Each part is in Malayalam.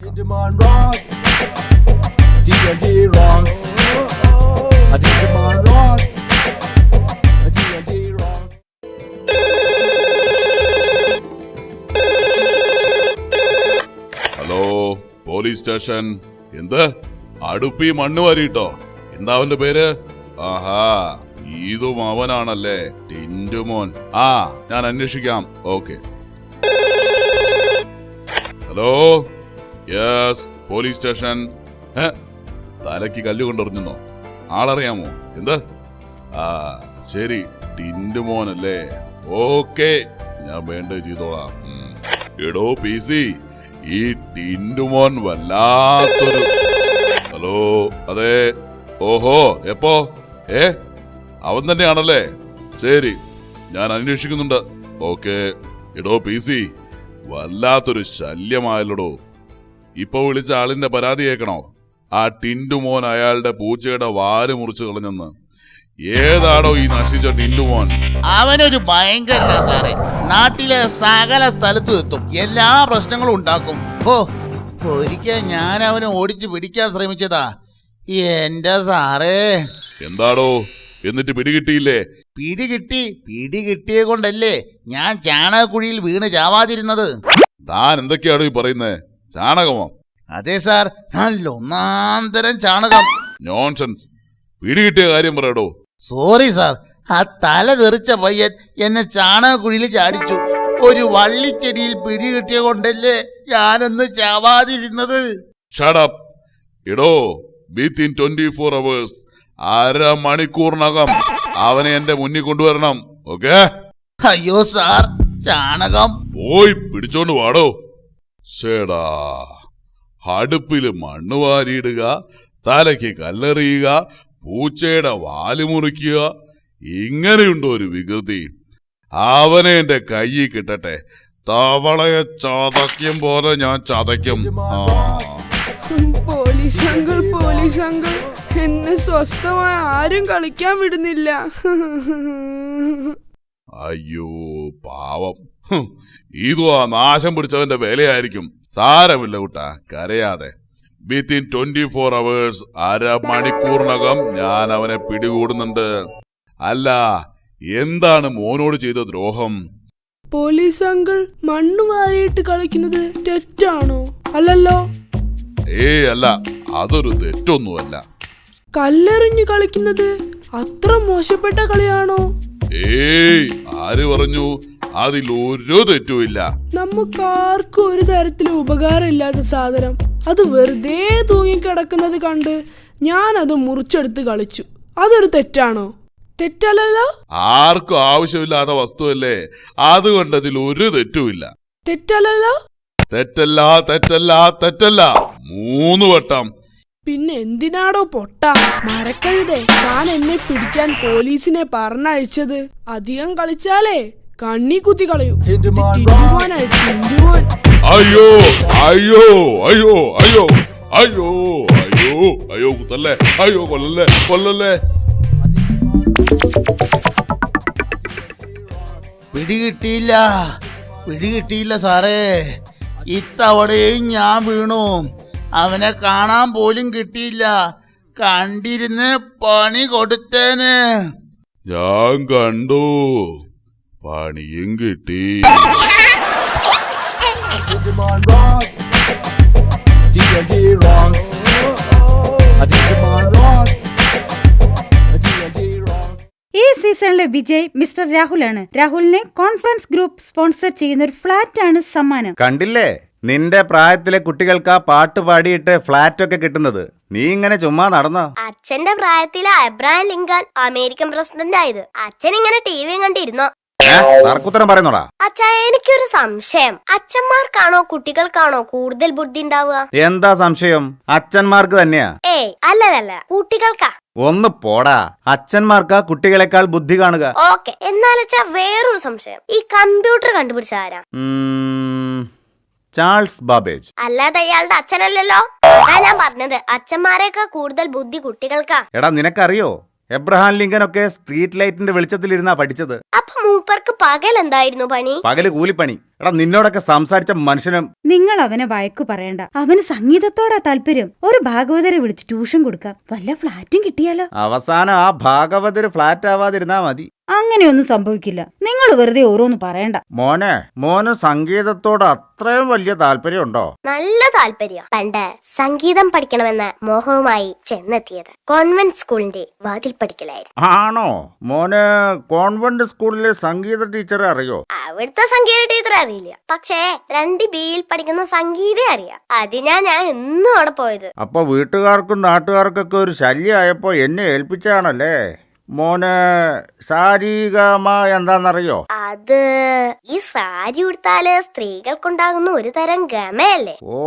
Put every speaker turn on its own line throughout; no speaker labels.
Digimon rocks. D&D rocks. A Digimon rocks. A D&D rocks.
Hello police station. എന്ത് അടുപ്പി മണ്ണ് വാരിട്ടോ? എന്താ അവന്റെ പേര്? ആഹാ, ഇതും അവനാണല്ലേ, ടിന്റുമോൻ. ഞാൻ അന്വേഷിക്കാം. Okay. Hello, yes, police station. തലയ്ക്ക് കല്ല് കൊണ്ടെറിഞ്ഞോ? ആളറിയാമോ? എന്ത്? ശരി, ടിന്റുമോൻ അല്ലേ? ഓക്കെ, ഞാൻ വേണ്ടത് ചെയ്തോളാം. എടോ പി സി, ഈ ടിന്റുമോൻ വല്ലാത്തൊരു... ഹലോ, അതെ. ഓഹോ, എപ്പോ? അവൻ തന്നെയാണല്ലേ? ശരി, ഞാൻ അന്വേഷിക്കുന്നുണ്ട്. ഓക്കെ. എടോ പി സി, വല്ലാത്തൊരു ശല്യമായല്ലോടോ. ഇപ്പൊ വിളിച്ച ആളിന്റെ പരാതി കേൾക്കണോ? ആ ടിന്റുമോൻ അയാളുടെ പൂച്ചയുടെ വാല് മുറിച്ചു കളഞ്ഞെന്ന്. ഏതാടോ ഈ നശിച്ച ടിന്റുമോൻ?
അവനൊരു ഭയങ്കര സാറേ. നാട്ടിലെ സകല സ്ഥലത്തും എത്തും, എല്ലാ പ്രശ്നങ്ങളും ഉണ്ടാക്കും. ഒരിക്കൽ ഞാൻ അവനെ ഓടിച്ചു പിടിക്കാൻ ശ്രമിച്ചതാ. എന്റെ സാറേ.
എന്താടോ, എന്നിട്ട് പിടികിട്ടിയില്ലേ?
പിടികിട്ടിയെ കൊണ്ടല്ലേ ഞാൻ ചാണകക്കുഴിയിൽ വീണ് ചാവാതിരുന്നത്.
താൻ എന്തൊക്കെയാണോ ഈ പറയുന്നേ? ചാണകമോ?
അതെ സാർ, നല്ല ഒന്നാം തരം ചാണകം.
നോൺസെൻസ്. പിടികിട്ടിയ കാര്യം പറയടോ.
സോറി സാർ, ആ തല തെറിച്ച പയ്യൻ എന്നെ ചാണകക്കുഴിയിൽ ചാടിച്ചു. ഒരു വള്ളിച്ചെടിയിൽ പിടികിട്ടിയ കൊണ്ടല്ലേ ഞാനൊന്ന് ചാവാതിരുന്നത്.
Shut up. എടോ, വിത്തിൻ 24 hours, അരമണിക്കൂറിനകം അവനെ എന്റെ മുന്നിൽ കൊണ്ടുവരണം. ഓക്കെ?
അയ്യോ സാർ, ചാണകം
പോയി പിടിച്ചോണ്ട് വാടോ. ശേടാ, അടുപ്പില് മണ്ണ് വാരിയിടുക, തലയ്ക്ക് കല്ലെറിയുക, പൂച്ചയുടെ വാല് മുറിക്കുക, ഇങ്ങനെയുണ്ടോ ഒരു വികൃതി? അവനെ എന്റെ കയ്യിൽ കിട്ടട്ടെ, തവളയെ ചതയ്ക്കും പോലെ ഞാൻ ചതയ്ക്കും.
പോലീസ് അങ്കിൾ, എന്നെ സ്വസ്ഥമായി ആരും കളിക്കാൻ വിടുന്നില്ല.
അയ്യോ പാവം, ഇതു ആ നാശം പിടിച്ചവന്റെ വേലയായിരിക്കും. സാരമില്ല കുട്ടാ, കരയാതെ. വിത്തിൻ 24 hours, അരമണിക്കൂറിനകം ഞാൻ അവനെ പിടികൂടുന്നുണ്ട്. അല്ല, എന്താണ് മോനോട് ചെയ്ത ദ്രോഹം?
പോലീസ് അങ്കിൾ, മണ്ണ് വാരിയിട്ട് കളിക്കുന്നത് തെറ്റാണോ? അല്ലല്ലോ.
അല്ല, അതൊരു തെറ്റൊന്നുമല്ല.
കല്ലെറിഞ്ഞ് കളിക്കുന്നത് അത്ര മോശപ്പെട്ട കളിയാണോ?
ആര് പറഞ്ഞു? അതിലൊരു തെറ്റുമില്ല.
നമുക്കാർക്കും ഒരു തരത്തിലും ഉപകാരമില്ലാത്ത സാധനം അത് വെറുതെ തൂങ്ങിക്കിടക്കുന്നത് കണ്ട് ഞാൻ അത് മുറിച്ചെടുത്ത് കളിച്ചു. അതൊരു തെറ്റാണോ? തെറ്റല്ലല്ലോ.
ആർക്കും ആവശ്യമില്ലാത്ത വസ്തുവല്ലേ, അതുകൊണ്ട് അതിൽ ഒരു തെറ്റുമില്ല.
തെറ്റല്ലല്ലോ.
തെറ്റല്ല, തെറ്റല്ല, തെറ്റല്ല 3 വട്ടം.
പിന്നെ എന്തിനാടോ പൊട്ട മരക്കഴുതേ താൻ എന്നെ പിടിക്കാൻ പോലീസിനെ പറഞ്ഞയച്ചത്? അധികം കളിച്ചാലേ കണ്ണി കുത്തി കളയൂ. ടിന്റുമോൻ.
അയ്യോ അയ്യോ അയ്യോ അയ്യോ അയ്യോ അയ്യോ അയ്യോ കുത്തല്ലേ, അയ്യോ കൊല്ലല്ലേ, കൊല്ലല്ലേ.
പിടികിട്ടിയില്ല സാറേ. ഇത്തവണയും ഞാൻ വീണു. അവനെ കാണാൻ പോലും കിട്ടിയില്ല. കണ്ടിരുന്ന് പണി കൊടുത്തേന്.
ഞാൻ കണ്ടു, പണിയും കിട്ടി.
Digimon rocks. D&D rocks. A Digimon rocks. A D&D rocks.
ഈ സീസണിലെ വിജയ് മിസ്റ്റർ രാഹുലാണ്. രാഹുലിനെ കോൺഫറൻസ് ഗ്രൂപ്പ് സ്പോൺസർ ചെയ്യുന്ന ഒരു ഫ്ലാറ്റ് ആണ് സമ്മാനം.
കണ്ടില്ലേ, നിന്റെ പ്രായത്തിലെ കുട്ടികൾക്ക് ആ പാട്ട് പാടിയിട്ട് ഫ്ലാറ്റ് ഒക്കെ കിട്ടുന്നത്. നീ ഇങ്ങനെ ചുമ്മാ നടന്നോ?
അച്ഛന്റെ പ്രായത്തിലെ അബ്രഹാം ലിങ്കൻ അമേരിക്കൻ പ്രസിഡന്റ് ആയത്. അച്ഛൻ ഇങ്ങനെ ടിവി കണ്ടിരുന്നോ?
തർക്കുത്തരം പറയുന്നോടാ.
അച്ഛാ, എനിക്കൊരു സംശയം. അച്ഛന്മാർക്കാണോ കുട്ടികൾക്കാണോ കൂടുതൽ ബുദ്ധി ഉണ്ടാവുക?
എന്താ സംശയം? അച്ഛന്മാർക്ക് തന്നെയാ.
അല്ലല്ല, കുട്ടികൾക്കാ.
ഒന്ന് പോടാ, അച്ഛന്മാർക്കാ കുട്ടികളെക്കാൾ ബുദ്ധി കാണുക.
ഓക്കെ, എന്നാലച്ചാ വേറൊരു സംശയം. ഈ കമ്പ്യൂട്ടർ കണ്ടുപിടിച്ച ആരാ?
Charles Babbage.
അല്ലാതെ അയാളുടെ അച്ഛനല്ലല്ലോ. അതാ ഞാൻ പറഞ്ഞത്, അച്ഛന്മാരെക്കാൾ കൂടുതൽ ബുദ്ധി കുട്ടികൾക്കാ.
എടാ, നിനക്കറിയോ എബ്രഹാം ലിങ്കൻ ഒക്കെ സ്ട്രീറ്റ് ലൈറ്റിന്റെ വെളിച്ചത്തിലിരുന്നാ പഠിച്ചത്.
അപ്പൊ മൂപ്പർക്ക് പകൽ എന്തായിരുന്നു പണി?
പകല് കൂലിപ്പണി. എടാ നിന്നോടൊക്കെ സംസാരിച്ച മനുഷ്യനും.
നിങ്ങൾ അവനെ വഴക്കു പറയണ്ട. അവന് സംഗീതത്തോടാ താല്പര്യം. ഒരു ഭാഗവതരെ വിളിച്ച് ട്യൂഷൻ കൊടുക്കാം. വല്ല ഫ്ലാറ്റും കിട്ടിയാലോ?
അവസാനം ആ ഭാഗവതര് ഫ്ലാറ്റ് ആവാതിരുന്നാ മതി.
അങ്ങനെയൊന്നും സംഭവിക്കില്ല. നിങ്ങൾ വെറുതെ ഓരോന്ന് പറയണ്ട.
മോന് സംഗീതത്തോട് അത്രയും വലിയ താല്പര്യമുണ്ടോ?
നല്ല താല്പര്യം. പണ്ട് സംഗീതം പഠിക്കണമെന്ന മോഹവുമായി ചെന്നെത്തിയത് കോൺവെന്റ് സ്കൂളിന്റെ വാതിൽ പഠിക്കലായിരുന്നു.
ആണോ? മോന് കോൺവെന്റ് സ്കൂളിലെ സംഗീത ടീച്ചറെ അറിയോ?
അവിടുത്തെ സംഗീത ടീച്ചർ അറിയില്ല, പക്ഷേ 2B-യിൽ പഠിക്കുന്ന സംഗീതം അറിയാം. അതിനാ ഞാൻ എന്നും അവിടെ പോയത്.
അപ്പൊ വീട്ടുകാർക്കും നാട്ടുകാർക്കൊക്കെ ഒരു ശല്യമായപ്പോ എന്നെ ഏൽപ്പിച്ചാണല്ലേ? മോന് സാരിഗമ എന്താന്നറിയോ?
അത് ഈ സാരി ഉടുത്താല് സ്ത്രീകൾക്കുണ്ടാകുന്ന ഒരു തരം ഗമയല്ലേ?
ഓ,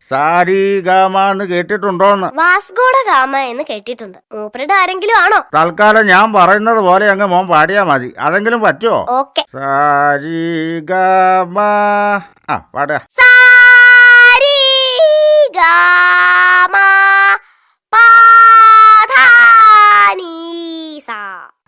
സാരിഗമ എന്ന് കേട്ടിട്ടുണ്ടോന്ന്?
വാസ്കോഡ ഗാമ എന്ന് കേട്ടിട്ടുണ്ട്. മൂപ്പരുടെ ആരെങ്കിലും ആണോ?
തൽക്കാലം ഞാൻ പറയുന്നത് പോലെ അങ്ങ് മോൻ പാടിയാ മതി. അതെങ്കിലും പറ്റുമോ?
ഓക്കെ.
സാരിഗമ. ആ പാടുക.
സാരി ഗാമ പാധാനീസ.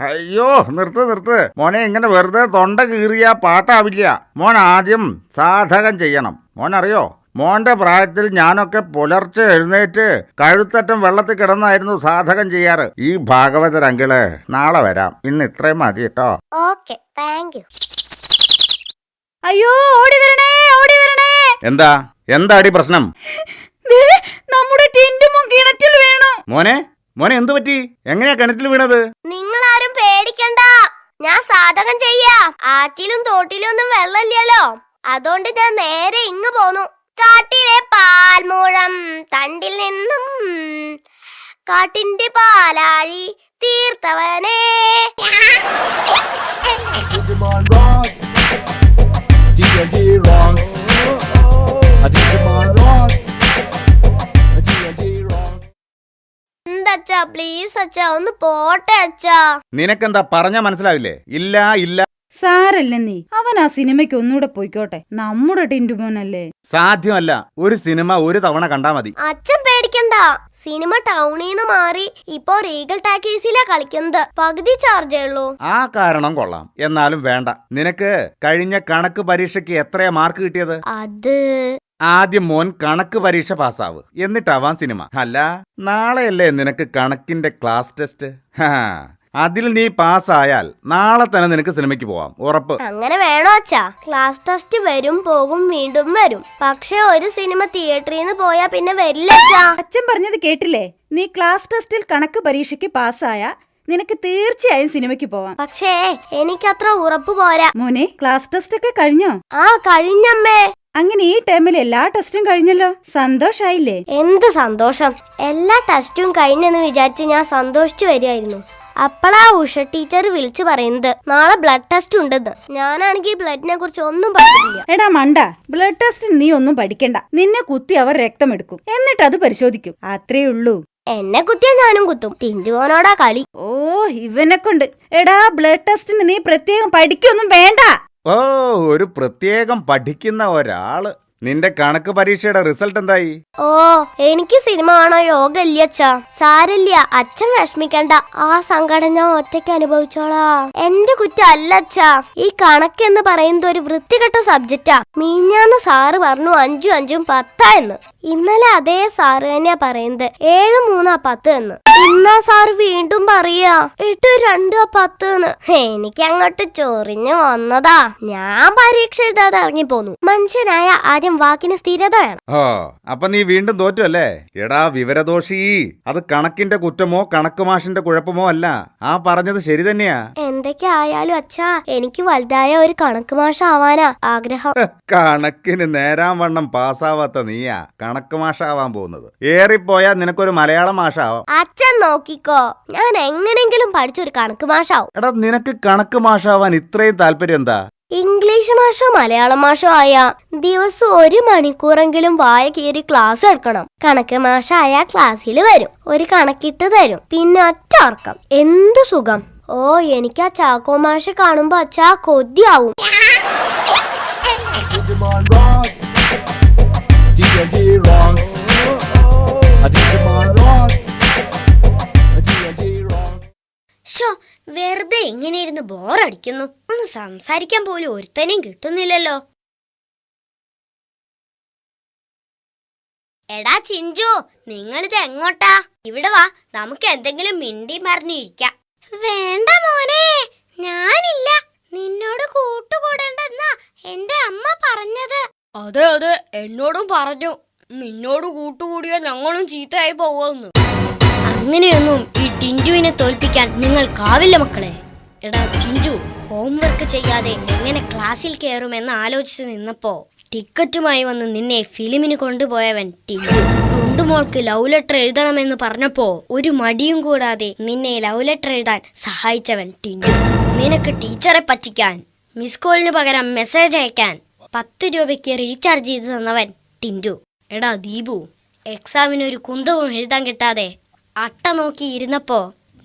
അയ്യോ നിർത്ത്. മോനെ ഇങ്ങനെ വെറുതെ തൊണ്ട കീറിയ പാട്ടാവില്ല. മോൻ ആദ്യം സാധകം ചെയ്യണം. മോനറിയോ, മോന്റെ പ്രായത്തിൽ ഞാനൊക്കെ പുലർച്ചെ എഴുന്നേറ്റ് കഴുത്തറ്റം വെള്ളത്തിൽ കിടന്നായിരുന്നു സാധകം ചെയ്യാറ്. ഈ ഭാഗവതരങ്കിള് നാളെ വരാം. ഇന്ന് ഇത്രയും മതി കേട്ടോ.
Okay, thank you.
അയ്യോ, ഓടി വരണേ.
എന്താടി പ്രശ്നം?
ദേ, നമ്മുടെ ടിന്റുമോൻ കിണറ്റിൽ വീണു.
മോനെ എന്തു പറ്റി? എങ്ങനെയാ കിണറ്റിൽ വീണത്?
നിങ്ങളാരും പേടിക്കണ്ട, ഞാൻ സാധകം ചെയ്യാം. ആറ്റിലും തോട്ടിലും ഒന്നും വെള്ളമില്ലല്ലോ, അതുകൊണ്ട് ഞാൻ നേരെ ഇങ്ങ് പോന്നു. കാട്ടിലെ പാൽമൂഴം തണ്ടിൽ നിന്നും കാട്ടിന്റെ പാലാഴി തീർത്തവനേ.
Digimon rocks. D&D rocks. Digimon rocks. D&D rocks.
എന്തച്ചാ, പ്ലീസ് അച്ഛാ, ഒന്ന് പോട്ടെ അച്ഛാ.
നിനക്കെന്താ പറഞ്ഞാ മനസ്സിലാവില്ലേ? ഇല്ല.
സാരല്ല നീ, അവൻ ആ സിനിമയ്ക്ക് ഒന്നുകൂടെ പോയിക്കോട്ടെ. നമ്മുടെ ടിന്റുമോനല്ലേ.
സാധ്യമല്ല. ഒരു സിനിമ ഒരു തവണ കണ്ടാ മതി.
അച്ഛൻ പേടിക്കണ്ട, സിനിമ ടൗണിൽ നിന്ന് മാറി ഇപ്പൊ റീഗൽ ടാക്കീസിലാ കളിക്കുന്നത്. പകുതി ചാർജേ ഉള്ളൂ.
ആ കാരണം കൊള്ളാം. എന്നാലും വേണ്ട. നിനക്ക് കഴിഞ്ഞ കണക്ക് പരീക്ഷയ്ക്ക് എത്രയാ മാർക്ക് കിട്ടിയത്?
അത്
ആദ്യം മോൻ കണക്ക് പരീക്ഷ പാസ്സാവ്, എന്നിട്ടാവാം സിനിമ. അല്ല, നാളെയല്ലേ നിനക്ക് കണക്കിന്റെ ക്ലാസ് ടെസ്റ്റ്? അതിൽ നീ പാസ്സായാൽ നാളെ തന്നെ നിനക്ക് സിനിമയ്ക്ക് പോവാം, ഉറപ്പ്.
അങ്ങനെ വേണോ അച്ഛാ? ക്ലാസ് ടെസ്റ്റ് വരും പോകും വീണ്ടും വരും. പക്ഷെ ഒരു സിനിമ തിയേറ്ററിൽ നിന്ന് പോയാ പിന്നെ വരില്ല അച്ഛാ.
അച്ഛൻ പറഞ്ഞത് കേട്ടില്ലേ? നീ ക്ലാസ് ടെസ്റ്റിൽ കണക്ക് പരീക്ഷയ്ക്ക് പാസ്സായ നിനക്ക് തീർച്ചയായും സിനിമയ്ക്ക് പോവാം.
പക്ഷേ എനിക്കത്ര ഉറപ്പ് പോരാ.
മോനെ, ക്ലാസ് ടെസ്റ്റ് ഒക്കെ കഴിഞ്ഞോ?
ആ, കഴിഞ്ഞമ്മേ.
അങ്ങനെ ഈ ടൈമിൽ എല്ലാ ടെസ്റ്റും കഴിഞ്ഞല്ലോ. സന്തോഷായില്ലേ?
എന്ത് സന്തോഷം! എല്ലാ ടെസ്റ്റും കഴിഞ്ഞെന്ന് വിചാരിച്ച് ഞാൻ സന്തോഷിച്ചു വരികയായിരുന്നു. അപ്പളാ ഉഷ ടീച്ചർ വിളിച്ചു പറയുന്നത് നാളെ ബ്ലഡ് ടെസ്റ്റ് ഉണ്ടെന്ന്. ഞാനാണെങ്കിൽ ബ്ലഡിനെ കുറിച്ച് ഒന്നും പഠിച്ചിട്ടില്ല.
എടാ മണ്ട, ബ്ലഡ് ടെസ്റ്റിന് നീ ഒന്നും പഠിക്കണ്ട. നിന്നെ കുത്തി അവർ രക്തം എടുക്കും, എന്നിട്ട് അത് പരിശോധിക്കും. അത്രേ ഉള്ളൂ.
എന്നെ കുത്തിയാ ഞാനും കുത്തും. ടിന്റുമോനോടാ കളി.
ഓ, ഇവനെ കൊണ്ട്. എടാ, ബ്ലഡ് ടെസ്റ്റിന് നീ പ്രത്യേകം പഠിക്കൊന്നും വേണ്ട.
ഓ, ഒരു പ്രത്യേകം പഠിക്കുന്ന ഒരാള്. നിന്റെ കണക്ക് പരീക്ഷയുടെ റിസൾട്ട് എന്തായി?
ഓ, എനിക്ക് സിനിമ കാണോ യോഗ ഇല്ല അച്ഛാ. സാരില്ല, അച്ഛൻ വിഷമിക്കണ്ട. ആ സങ്കടം ഞാൻ ഒറ്റയ്ക്ക് അനുഭവിച്ചോളാ. എന്റെ കുറ്റം അല്ല അച്ഛാ. ഈ കണക്ക് എന്ന് പറയുന്നത് ഒരു വൃത്തികെട്ട സബ്ജക്റ്റാ. മീഞ്ഞാന്ന് സാറ് പറഞ്ഞു 5 5 10 എന്ന്. ഇന്നലെ അതേ സാറ് തന്നെയാ പറയുന്നത് 7 3 10 എന്ന്. ഇന്നാ സാറ് വീണ്ടും പറയാ 8 2 10 എന്ന്. എനിക്ക് അങ്ങോട്ട് ചൊറിഞ്ഞു വന്നതാ. ഞാൻ പരീക്ഷ എഴുതാതെ ഇറങ്ങിപ്പോന്നു. മനുഷ്യനായ ആദ്യം വാക്കിന് സ്ഥിരത വേണം.
ഓ, അപ്പൊ നീ വീണ്ടും തോറ്റു അല്ലേ? എടാ വിവരദോഷി, അത് കണക്കിന്റെ കുറ്റമോ കണക്ക് മാഷിന്റെ കുഴപ്പമോ അല്ല. ആ പറഞ്ഞത് ശരി തന്നെയാ.
എന്തൊക്കെ ആയാലും അച്ഛാ, എനിക്ക് വലുതായ ഒരു കണക്ക് മാഷ് ആവാനാ ആഗ്രഹം.
കണക്കിന് നേരാൻ വണ്ണം പാസ്സാവാത്ത നീയാ കണക്ക് മാഷാവാൻ പോകുന്നത്. ഏറിപ്പോയാ നിനക്കൊരു മലയാളം മാഷാവാം.
അച്ഛൻ നോക്കിക്കോ, ഞാൻ എങ്ങനെങ്കിലും പഠിച്ചൊരു കണക്ക് മാഷാവും.
എടാ, നിനക്ക് കണക്ക് മാഷാവാൻ ഇത്രയും താല്പര്യം എന്താ?
ഇംഗ്ലീഷ് മാഷോ മലയാളം മാഷോ ആയ ദിവസം 1 മണിക്കൂറെങ്കിലും വായ കീറി ക്ലാസ് എടുക്കണം. കണക്ക് മാഷായ ക്ലാസ്സിൽ വരും, ഒരു കണക്കിട്ട് തരും, പിന്നെ ഒറ്റ ഉറക്കം. എന്തു സുഖം! ഓ, എനിക്ക് ആ ചാക്കോ മാഷെ കാണുമ്പോ അച്ഛാ കൊതിയാവും.
Digimon rocks. D&D rocks. Digimon rocks.
ഇങ്ങനെ ഇരുന്ന് ബോറടിക്കുന്നു. ഒന്ന് സംസാരിക്കാൻ പോലും ഒരുത്തനെയും കിട്ടുന്നില്ലല്ലോ. എടാ ചിഞ്ചു, നിങ്ങളിത് എങ്ങോട്ടാ? ഇവിടെ വാ, നമുക്ക് എന്തെങ്കിലും മിണ്ടി മറിഞ്ഞിരിക്കാം. വേണ്ട മോനെ, ഞാനില്ല. നിന്നോട് കൂട്ടുകൂടണ്ടെന്നാ എന്റെ അമ്മ പറഞ്ഞത്.
അതെ അതെ, എന്നോടും പറഞ്ഞു. നിന്നോട് കൂട്ടുകൂടിയാൽ ഞങ്ങളും ചീത്തയായി പോവുമെന്ന്.
അങ്ങനെയൊന്നും ഈ ടിൻറ്റുവിനെ തോൽപ്പിക്കാൻ നിങ്ങൾക്കാവില്ല മക്കളെ. എടാ ചിഞ്ചു, ഹോംവർക്ക് ചെയ്യാതെ എങ്ങനെ ക്ലാസ്സിൽ കയറുമെന്ന് ആലോചിച്ച് നിന്നപ്പോ ടിക്കറ്റുമായി വന്ന് നിന്നെ ഫിലിമിന് കൊണ്ടുപോയവൻ ടിൻറ്റു. ടുണ്ടുമോൾക്ക് ലവ് ലെറ്റർ എഴുതണമെന്ന് പറഞ്ഞപ്പോ ഒരു മടിയും കൂടാതെ നിന്നെ ലവ് ലെറ്റർ എഴുതാൻ സഹായിച്ചവൻ ടിൻറ്റു. നിനക്ക് ടീച്ചറെ പറ്റിക്കാൻ മിസ് കോളിന് പകരം മെസ്സേജ് അയക്കാൻ 10 രൂപയ്ക്ക് റീചാർജ് ചെയ്ത് തന്നവൻ ടിൻറ്റു. എടാ ദീപു, എക്സാമിനൊരു കുന്തവും എഴുതാൻ കിട്ടാതെ അട്ട നോക്കി ഇരുന്നപ്പോ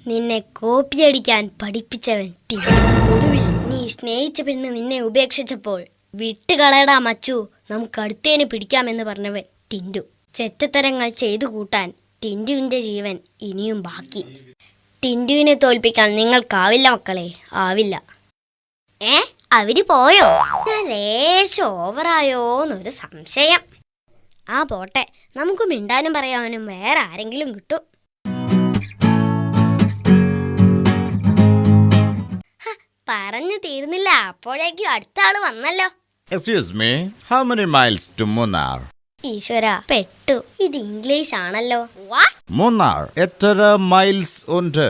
നിന്നെ കോപ്പിയടിക്കാൻ പഠിപ്പിച്ചവൻ ടിൻറ്റു. ഒടുവിൽ നീ സ്നേഹിച്ച പെണ്ണ് നിന്നെ ഉപേക്ഷിച്ചപ്പോൾ വിട്ടുകളയടാ മച്ചു, നമുക്ക് അടുത്തേന് പിടിക്കാമെന്ന് പറഞ്ഞവൻ ടിൻറ്റു. ചെറ്റത്തരങ്ങൾ ചെയ്തു കൂട്ടാൻ ടിൻറ്റുവിന്റെ ജീവൻ ഇനിയും ബാക്കി. ടിൻറ്റുവിനെ തോൽപ്പിക്കാൻ നിങ്ങൾക്കാവില്ല മക്കളെ, ആവില്ല. അവര് പോയോ? ഞാൻ ലേശം ഓവറായോന്നൊരു സംശയം. ആ പോട്ടെ, നമുക്ക് മിണ്ടാനും പറയാനും വേറെ ആരെങ്കിലും കിട്ടും. പറഞ്ഞു തീർന്നില്ല, അപ്പോഴേക്കും അടുത്ത ആള് വന്നല്ലോ.
Excuse me, how many miles to Munnar?
ഈശ്വര, പെട്ടു. ഇത് ഇംഗ്ലീഷ് ആണല്ലോ.
മൂന്നാർ എത്ര മൈൽസ് ഉണ്ട്?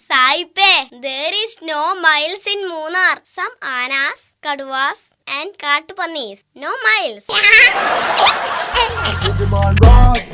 സായിപ്പേ, there is no miles in Munnar. Some anas, kaduvas and കാട്ടുപന്നീസ്. No miles.
I dig 'em on rocks.